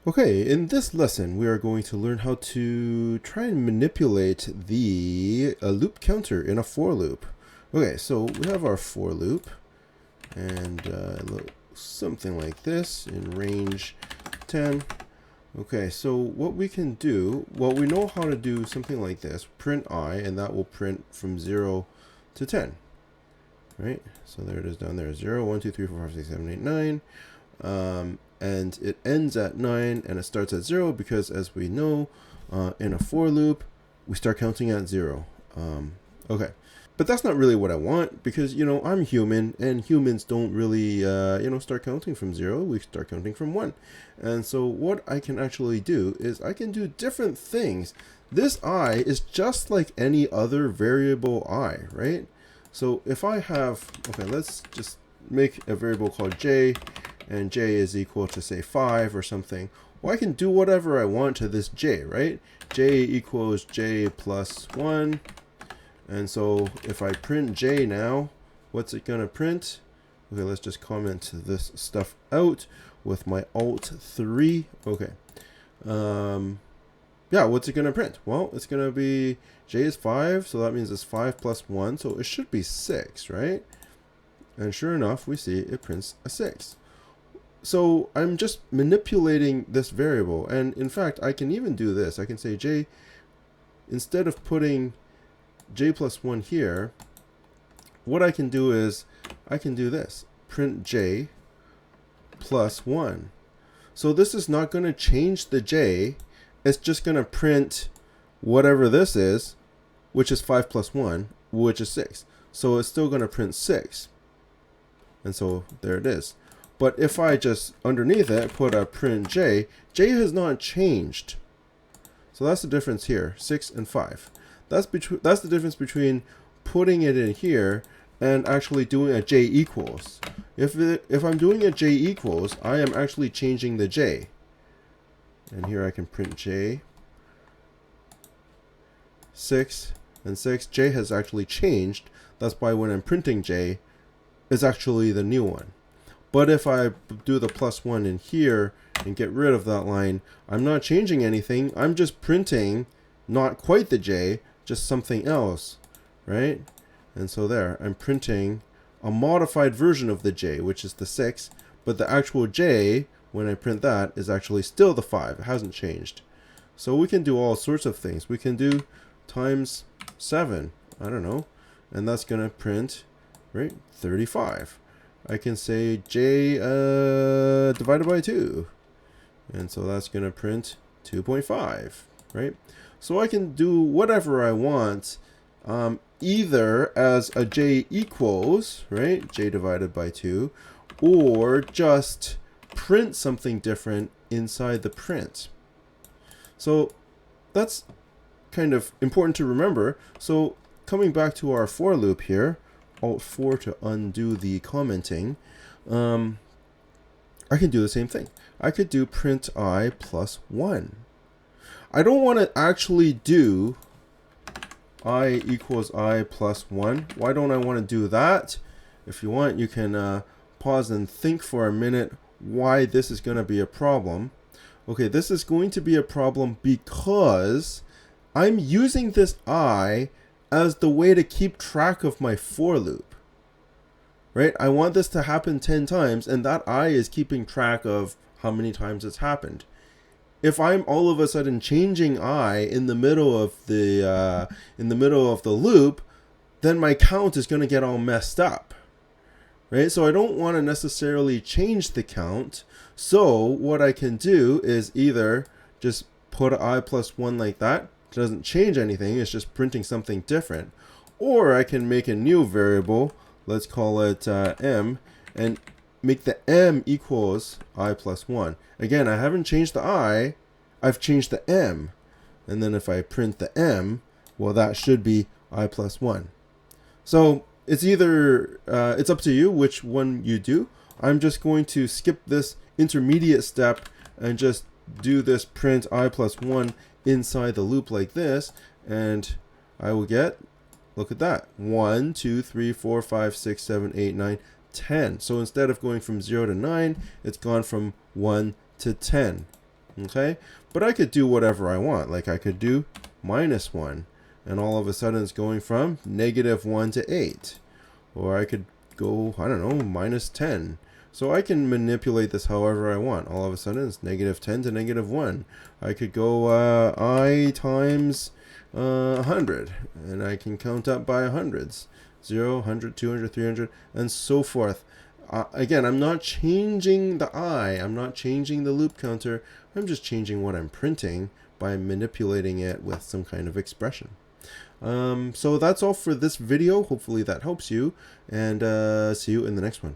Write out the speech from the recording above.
Okay, in this lesson, we are going to learn how to try and manipulate the loop counter in a for loop. Okay, so we have our for loop, and something like this in range 10. Okay, so what we can do, well, we know how to do something like this. Print I, and that will print from 0 to 10. Right? So there it is down there. 0, 1, 2, 3, 4, 5, 6, 7, 8, 9. And it ends at 9 and it starts at 0 because, as we know, in a for loop, we start counting at 0. Okay. But that's not really what I want because, I'm human and humans don't really, start counting from 0. We start counting from 1. And so what I can actually do is I can do different things. This I is just like any other variable I, right? So if I have, okay, let's just make a variable called j, and j is equal to, say, 5 or something. Well, I can do whatever I want to this j, right? J equals j plus 1. And so if I print j now, what's it going to print? Okay, let's just comment this stuff out with my Alt 3. Okay. Yeah, what's it going to print? Well, it's going to be j is 5, so that means it's 5 plus 1, so it should be 6, right? And sure enough, we see it prints a 6. So I'm just manipulating this variable, and in fact, I can even do this. I can say j, instead of putting j plus 1 here, what I can do is I can do this. Print j plus 1. So this is not going to change the j. It's just going to print whatever this is, which is 5 plus 1, which is 6. So it's still going to print 6. And so there it is. But if I just underneath it put a print j, j has not changed. So that's the difference here, 6 and 5. That's the difference between putting it in here and actually doing a j equals. If I'm doing a j equals, I am actually changing the j. And here I can print j, 6 and 6. J has actually changed. That's why when I'm printing j, it's actually the new one. But if I do the plus 1 in here and get rid of that line, I'm not changing anything. I'm just printing not quite the j, just something else, right? And so there, I'm printing a modified version of the j, which is the 6, but the actual j, when I print that, is actually still the 5. It hasn't changed. So we can do all sorts of things. We can do times 7, I don't know, and that's going to print, right, 35. I can say j divided by 2, and so that's going to print 2.5, right? So I can do whatever I want, either as a j equals, right, j divided by 2, or just print something different inside the print. So that's kind of important to remember. So coming back to our for loop here, Alt 4 to undo the commenting, I can do the same thing. I could do print I plus 1. I don't want to actually do I equals I plus 1. Why don't I want to do that? If you want, you can pause and think for a minute why this is going to be a problem. Okay, this is going to be a problem because I'm using this I as the way to keep track of my for loop, right? I want this to happen 10 times, and that I is keeping track of how many times it's happened. If I'm all of a sudden changing I in the middle of the loop, then my count is going to get all messed up, right? So I don't want to necessarily change the count. So what I can do is either just put I plus 1 like that. It doesn't change anything. It's just printing something different. Or I can make a new variable. Let's call it m, and make the m equals I plus 1. Again, I haven't changed the I. I've changed the m. And then if I print the m, well, that should be I plus 1. So it's either, it's up to you which one you do. I'm just going to skip this intermediate step and just do this print I plus 1 inside the loop like this, and I will get, look at that, 1, 2, 3, 4, 5, 6, 7, 8, 9, 10. So instead of going from 0 to 9, it's gone from 1 to 10. Okay, but I could do whatever I want. Like I could do -1, and all of a sudden it's going from -1 to 8. Or I could go, I don't know, -10. So I can manipulate this however I want. All of a sudden it's -10 to -1. I could go I times 100, and I can count up by hundreds. 0, 100, 200, 300, and so forth. Again, I'm not changing the I. I'm not changing the loop counter. I'm just changing what I'm printing by manipulating it with some kind of expression. So that's all for this video. Hopefully that helps you, and see you in the next one.